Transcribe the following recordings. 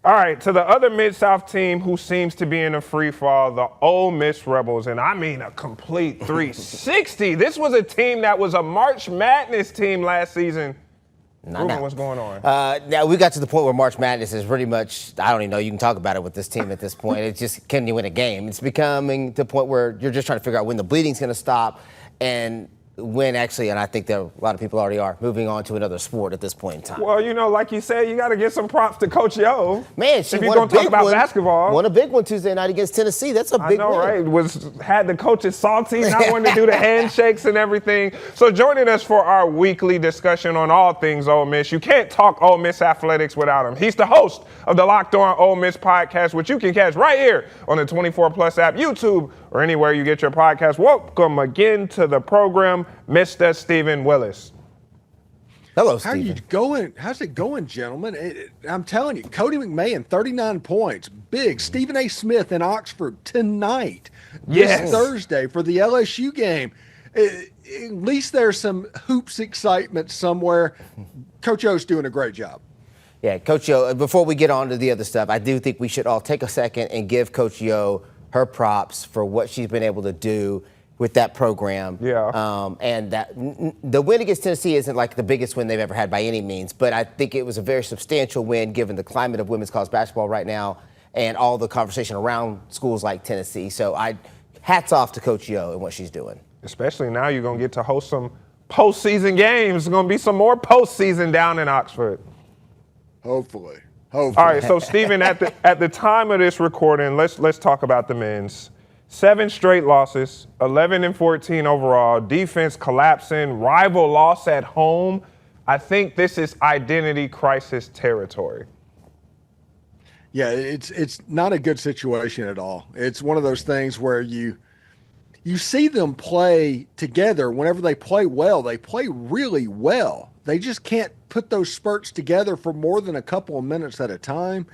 All right, to the other Mid-South team who seems to be in a free fall, the Ole Miss Rebels, and I mean a complete 360. This was a team that was a March Madness team last season. Ruben, what's going on? Now we got to the point where March Madness is pretty much, I don't even know, you can talk about it with this team at this point. It's just, can you win a game? It's becoming to the point where you're just trying to figure out when the bleeding's going to stop and when actually, and I think that a lot of people already are, moving on to another sport at this point in time. Well, you know, like you said, you got to give some props to Coach Yo. Man, she if you're going to talk about basketball. Won a big one Tuesday night against Tennessee. That's a big I know, win. right? Had the coaches salty, not wanting to do the handshakes and everything. So joining us for our weekly discussion on all things Ole Miss, you can't talk Ole Miss Athletics without him. He's the host of the Locked On Ole Miss podcast, which you can catch right here on the 24 Plus app, YouTube, or anywhere you get your podcast. Welcome again to the program, Mr. Steven Willis. Hello, Steven. How are you going? How's it going, gentlemen? I'm telling you, Cody McMahon, 39 points. Big. Stephen A. Smith in Oxford tonight. This Thursday for the LSU game. At least there's some hoops excitement somewhere. Coach O's doing a great job. Yeah, Coach Yo, before we get on to the other stuff, I do think we should all take a second and give Coach Yo her props for what she's been able to do with that program. Yeah. And that the win against Tennessee isn't like the biggest win they've ever had by any means, but I think it was a very substantial win given the climate of women's college basketball right now and all the conversation around schools like Tennessee. So hats off to Coach Yo and what she's doing. Especially now you're going to get to host some postseason games. There's going to be some more postseason down in Oxford. Hopefully. All right, so Stephen, at the time of this recording, let's talk about the men's. 7 straight losses, 11-14 overall, defense collapsing, rival loss at home. I think this is identity crisis territory. Yeah, it's not a good situation at all. It's one of those things where you see them play together. Whenever they play well, they play really well. They just can't put those spurts together for more than a couple of minutes at a time.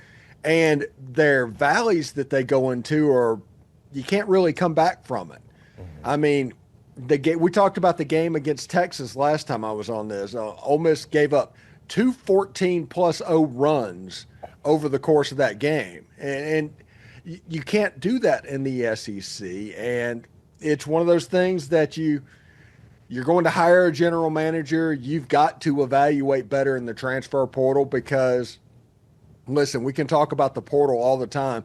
And their valleys that they go into are, you can't really come back from it. Mm-hmm. I mean, we talked about the game against Texas last time I was on this. Ole Miss gave up 2 14+0 runs over the course of that game. And you can't do that in the SEC. And it's one of those things that you're going to hire a general manager. You've got to evaluate better in the transfer portal because, listen, we can talk about the portal all the time.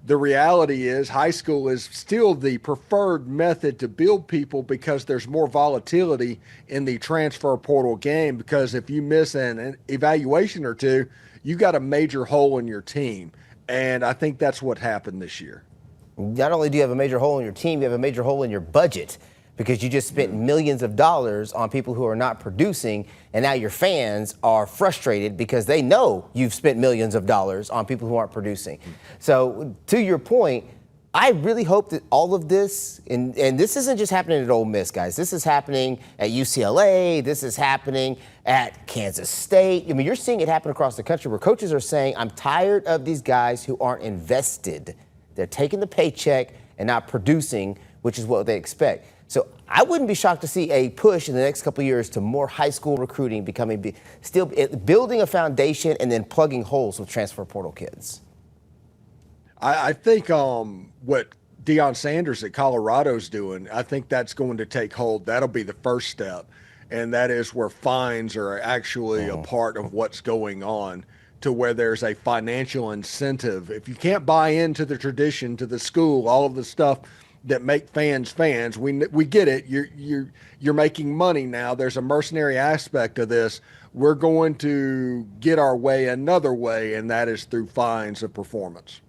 The reality is high school is still the preferred method to build people because there's more volatility in the transfer portal game because if you miss an evaluation or two, you got a major hole in your team. And I think that's what happened this year. Not only do you have a major hole in your team, you have a major hole in your budget because you just spent millions of dollars on people who are not producing, and now your fans are frustrated because they know you've spent millions of dollars on people who aren't producing. So to your point, I really hope that all of this, and this isn't just happening at Ole Miss, guys. This is happening at UCLA. This is happening at Kansas State. I mean, you're seeing it happen across the country where coaches are saying, I'm tired of these guys who aren't invested. They're taking the paycheck and not producing, which is what they expect. So I wouldn't be shocked to see a push in the next couple of years to more high school recruiting, still building a foundation and then plugging holes with transfer portal kids. I think what Deion Sanders at Colorado's doing, I think that's going to take hold. That'll be the first step, and that is where fines are actually a part of what's going on, to where there's a financial incentive. If you can't buy into the tradition, to the school, all of the stuff that make fans, we get it. You're making money now. There's a mercenary aspect of this. We're going to get our way another way, and that is through fines of performance.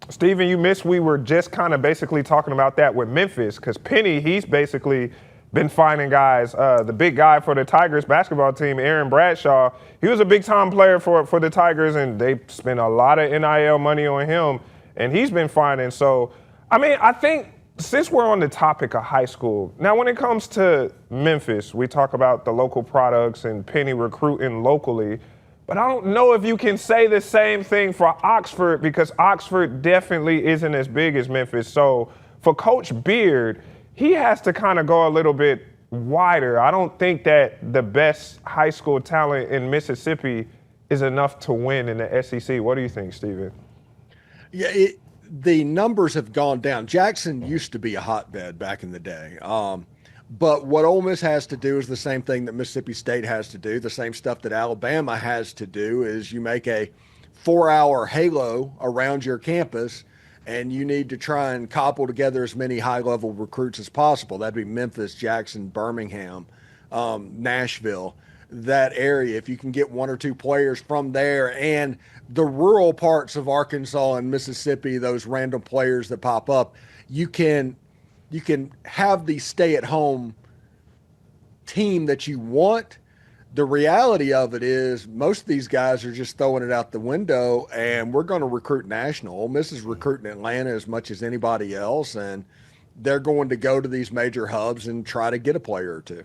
Steven, you missed we were just kind of basically talking about that with Memphis because Penny, he's basically been finding guys. The big guy for the Tigers basketball team, Aaron Bradshaw, he was a big-time player for the Tigers, and they spent a lot of NIL money on him, and he's been finding. So, I mean, I think since we're on the topic of high school, now when it comes to Memphis, we talk about the local products and Penny recruiting locally, but I don't know if you can say the same thing for Oxford because Oxford definitely isn't as big as Memphis. So for Coach Beard, he has to kind of go a little bit wider. I don't think that the best high school talent in Mississippi is enough to win in the SEC. What do you think, Steven? Yeah, the numbers have gone down. Jackson used to be a hotbed back in the day. But what Ole Miss has to do is the same thing that Mississippi State has to do, the same stuff that Alabama has to do, is you make a 4-hour halo around your campus, and you need to try and cobble together as many high-level recruits as possible. That'd be Memphis, Jackson, Birmingham, Nashville, that area. If you can get 1 or 2 players from there, and the rural parts of Arkansas and Mississippi, those random players that pop up, you can have the stay-at-home team that you want. The reality of it is most of these guys are just throwing it out the window, and we're going to recruit national. Ole Miss is recruiting Atlanta as much as anybody else, and they're going to go to these major hubs and try to get a player or two.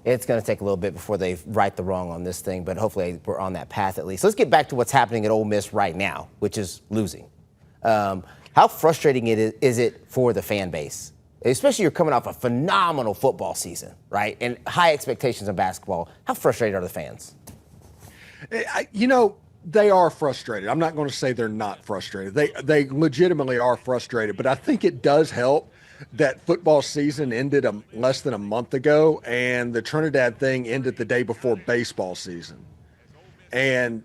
It's going to take a little bit before they right the wrong on this thing, but hopefully we're on that path at least. Let's get back to what's happening at Ole Miss right now, which is losing. How frustrating is it for the fan base? Especially you're coming off a phenomenal football season, right? And high expectations of basketball. How frustrated are the fans? They are frustrated. I'm not going to say they're not frustrated. They legitimately are frustrated, but I think it does help that football season ended less than a month ago, and the Trinidad thing ended the day before baseball season. And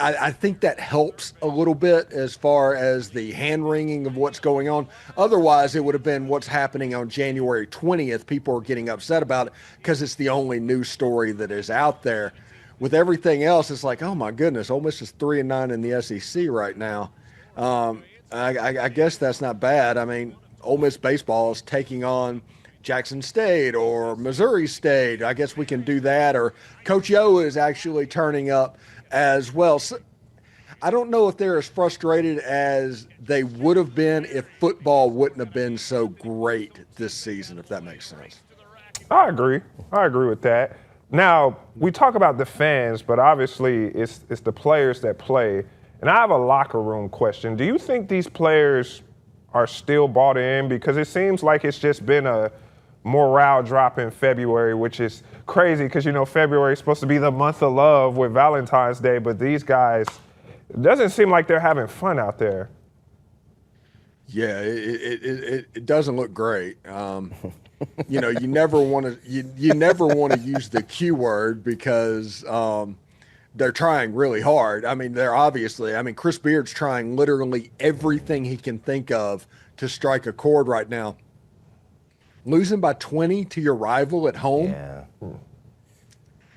I think that helps a little bit as far as the hand-wringing of what's going on. Otherwise, it would have been what's happening on January 20th. People are getting upset about it because it's the only news story that is out there. With everything else, it's like, oh, my goodness, Ole Miss is 3-9 in the SEC right now. I guess that's not bad. I mean, Ole Miss baseball is taking on Jackson State or Missouri State. I guess we can do that. Or Coach Yo is actually turning up as well. So I don't know if they're as frustrated as they would have been if football wouldn't have been so great this season, if that makes sense. I agree with that. Now, we talk about the fans, but obviously it's the players that play. And I have a locker room question. Do you think these players are still bought in? Because it seems like it's just been a morale drop in February, which is crazy because, February is supposed to be the month of love with Valentine's Day, but these guys, it doesn't seem like they're having fun out there. Yeah, it doesn't look great. You never want to you never want to use the Q word because they're trying really hard. I mean, Chris Beard's trying literally everything he can think of to strike a chord right now. Losing by 20 to your rival at home, Yeah.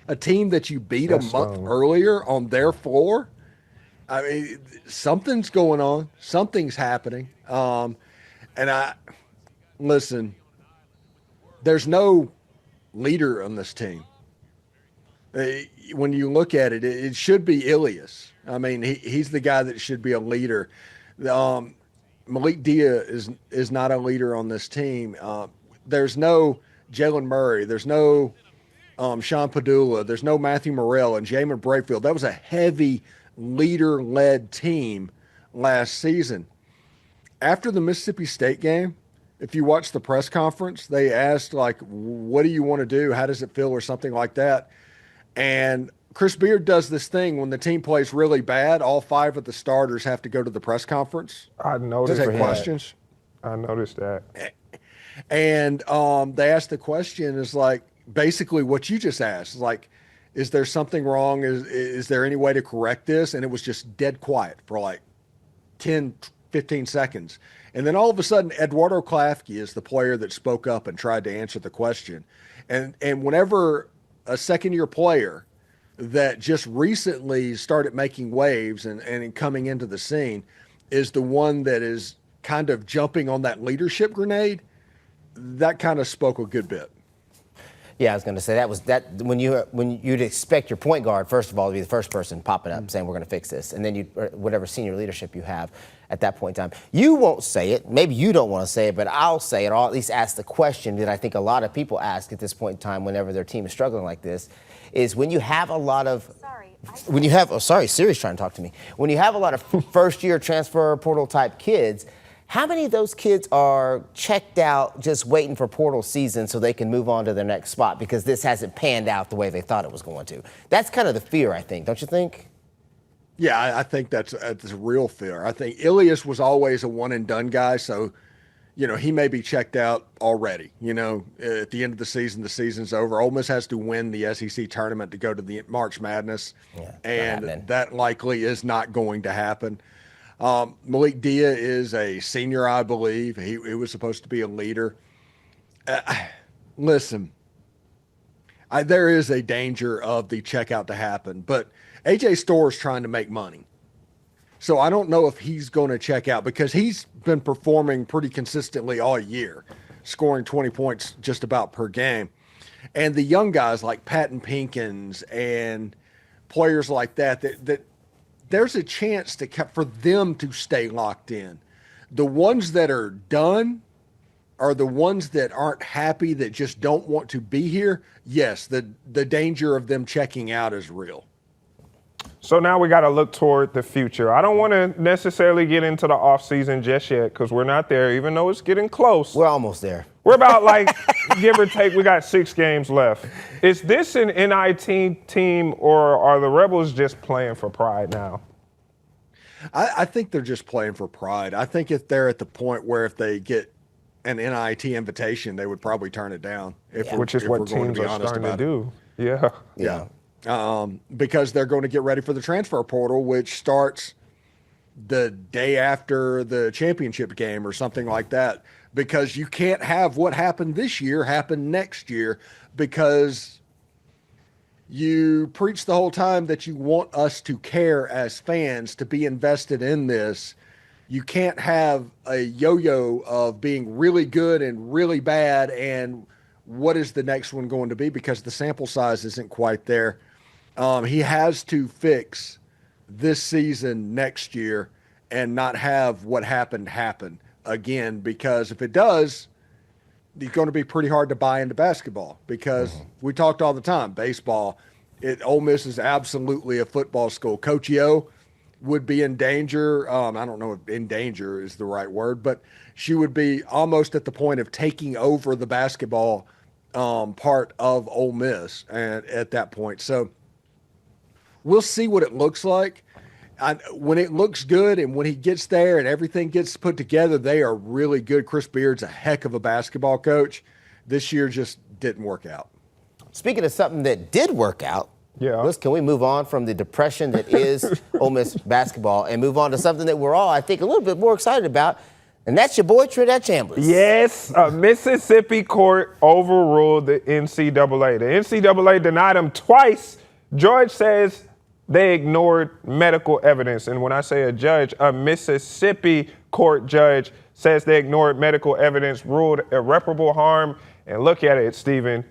a team that you beat a month earlier on their floor. I mean, something's going on. Something's happening. Listen, there's no leader on this team. When you look at it, it should be Ilias. I mean, he's the guy that should be a leader. Malik Diaz is not a leader on this team. There's no Jalen Murray. There's no Sean Padula. There's no Matthew Morrell and Jamin Brayfield. That was a heavy leader-led team last season. After the Mississippi State game, if you watch the press conference, they asked, what do you want to do? How does it feel? Or something like that. And Chris Beard does this thing when the team plays really bad, all 5 of the starters have to go to the press conference. I noticed to take questions. I noticed that. And they asked the question is basically what you just asked. Is there something wrong? Is there any way to correct this? And it was just dead quiet for 10, 15 seconds. And then all of a sudden, Eduardo Klafke is the player that spoke up and tried to answer the question. And whenever a second-year player that just recently started making waves and coming into the scene is the one that is kind of jumping on that leadership grenade, that kind of spoke a good bit. Yeah, I was going to say that when you'd expect your point guard, first of all, to be the first person popping up saying we're going to fix this, and then whatever senior leadership you have at that point in time. You won't say it, maybe you don't want to say it, but I'll say it, or I'll at least ask the question that I think a lot of people ask at this point in time whenever their team is struggling like this, is when you have a lot of Siri's trying to talk to me. When you have a lot of first-year transfer portal type kids, how many of those kids are checked out just waiting for portal season so they can move on to their next spot because this hasn't panned out the way they thought it was going to? That's kind of the fear, I think, don't you think? Yeah, I think that's real fair. I think Ilias was always a one and done guy, so he may be checked out already. At the end of the season's over. Ole Miss has to win the SEC tournament to go to the March Madness, and that likely is not going to happen. Malik Dia is a senior, I believe. He was supposed to be a leader. Listen, there is a danger of the checkout to happen, but A.J. Storr is trying to make money. So I don't know if he's going to check out because he's been performing pretty consistently all year, scoring 20 points just about per game. And the young guys like Patton Pinkins and players like that there's a chance for them to stay locked in. The ones that are done are the ones that aren't happy, that just don't want to be here. Yes, the danger of them checking out is real. So now we got to look toward the future. I don't want to necessarily get into the offseason just yet because we're not there, even though it's getting close. We're almost there. We're about give or take, we got 6 games left. Is this an NIT team or are the Rebels just playing for pride now? I think they're just playing for pride. I think if they're at the point where if they get an NIT invitation, they would probably turn it down. Which is what teams are starting to do. Yeah. Because they're going to get ready for the transfer portal, which starts the day after the championship game or something like that. Because you can't have what happened this year happen next year, because you preach the whole time that you want us to care as fans, to be invested in this. You can't have a yo-yo of being really good and really bad, and what is the next one going to be, because the sample size isn't quite there. He has to fix this season next year and not have what happened happen again, because if it does, it's going to be pretty hard to buy into basketball, because we talked all the time, baseball, Ole Miss is absolutely a football school. Coach Yo would be in danger. I don't know if in danger is the right word, but she would be almost at the point of taking over the basketball part of Ole Miss at that point. So we'll see what it looks like. When it looks good and when he gets there and everything gets put together, they are really good. Chris Beard's a heck of a basketball coach. This year just didn't work out. Speaking of something that did work out, can we move on from the depression that is Ole Miss basketball and move on to something that we're all, I think, a little bit more excited about, and that's your boy Trinidad Chambliss. Yes, a Mississippi court overruled the NCAA. The NCAA denied him twice. George says they ignored medical evidence. And when I say a judge, a Mississippi court judge says they ignored medical evidence, ruled irreparable harm. And look at it, Steven.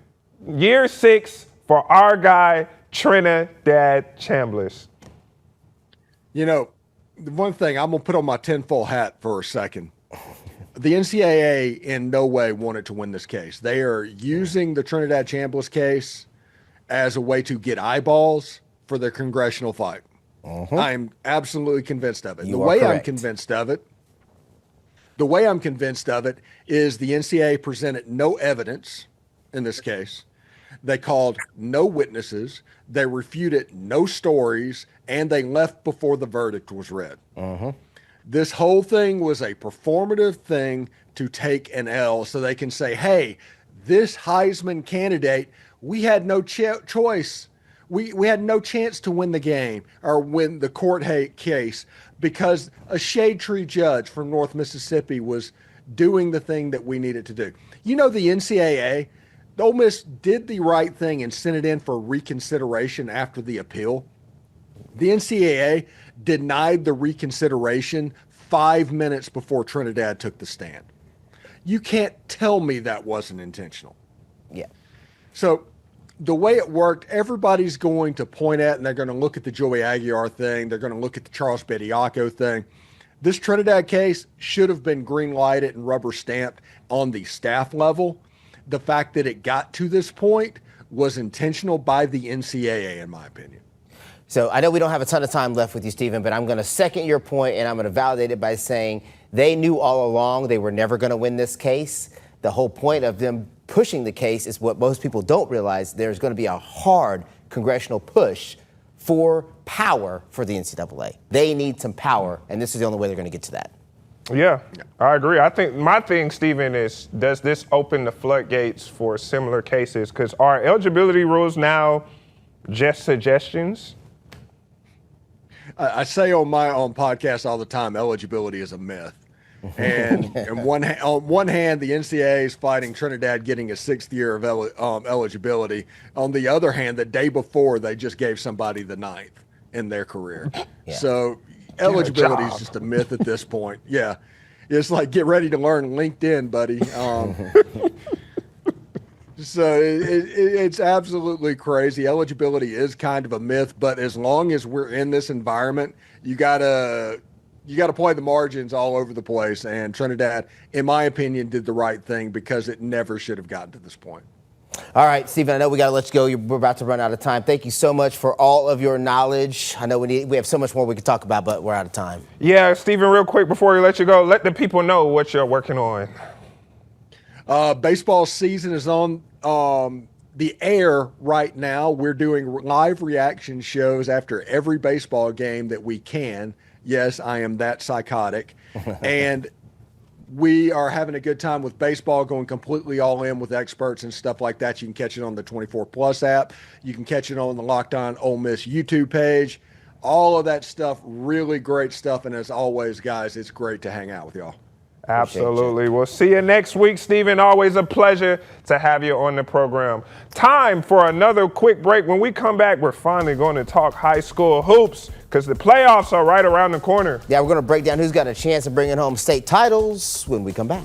Year 6 for our guy, Trinidad Chambliss. The one thing I'm going to put on my tinfoil hat for a second. The NCAA in no way wanted to win this case. They are using the Trinidad Chambliss case as a way to get eyeballs for their congressional fight. I'm absolutely convinced of it. The way I'm convinced of it is the NCAA presented no evidence in this case. They called no witnesses. They refuted no stories, and they left before the verdict was read. This whole thing was a performative thing to take an L so they can say, hey, this Heisman candidate, we had no choice. We had no chance to win the game or win the court case because a shade tree judge from North Mississippi was doing the thing that we needed to do. The NCAA, Ole Miss did the right thing and sent it in for reconsideration after the appeal. The NCAA denied the reconsideration 5 minutes before Trinidad took the stand. You can't tell me that wasn't intentional. Yeah. So the way it worked, everybody's going to point at, and they're going to look at the Joey Aguiar thing. They're going to look at the Charles Bediako thing. This Trinidad case should have been green lighted and rubber stamped on the staff level. The fact that it got to this point was intentional by the NCAA, in my opinion. So I know we don't have a ton of time left with you, Steven, but I'm going to second your point, and I'm going to validate it by saying they knew all along they were never going to win this case. The whole point of them pushing the case is what most people don't realize. There's going to be a hard congressional push for power for the NCAA. They need some power, and this is the only way they're going to get to that. Yeah, I agree. I think my thing, Steven, is does this open the floodgates for similar cases? Because are eligibility rules now just suggestions? I say on my own podcast all the time, eligibility is a myth. And on one hand, the NCAA is fighting Trinidad getting a sixth year of eligibility. On the other hand, the day before, they just gave somebody the ninth in their career. Yeah. So eligibility is just a myth at this point. Yeah. It's like, get ready to learn LinkedIn, buddy. So it's absolutely crazy. Eligibility is kind of a myth, but as long as we're in this environment, you gotta play the margins all over the place. And Trinidad, in my opinion, did the right thing because it never should have gotten to this point. All right, Steven, I know we got to let you go. We're about to run out of time. Thank you so much for all of your knowledge. I know we have so much more we could talk about, but we're out of time. Yeah, Steven, real quick before we let you go, let the people know what you're working on. Baseball season is on the air right now. We're doing live reaction shows after every baseball game that we can. Yes, I am that psychotic. And we are having a good time with baseball, going completely all in with experts and stuff like that. You can catch it on the 24 Plus app. You can catch it on the Locked On Ole Miss YouTube page. All of that stuff, really great stuff. And as always, guys, it's great to hang out with y'all. Absolutely. We'll see you next week, Steven. Always a pleasure to have you on the program. Time for another quick break. When we come back, we're finally going to talk high school hoops because the playoffs are right around the corner. Yeah, we're going to break down who's got a chance of bringing home state titles when we come back.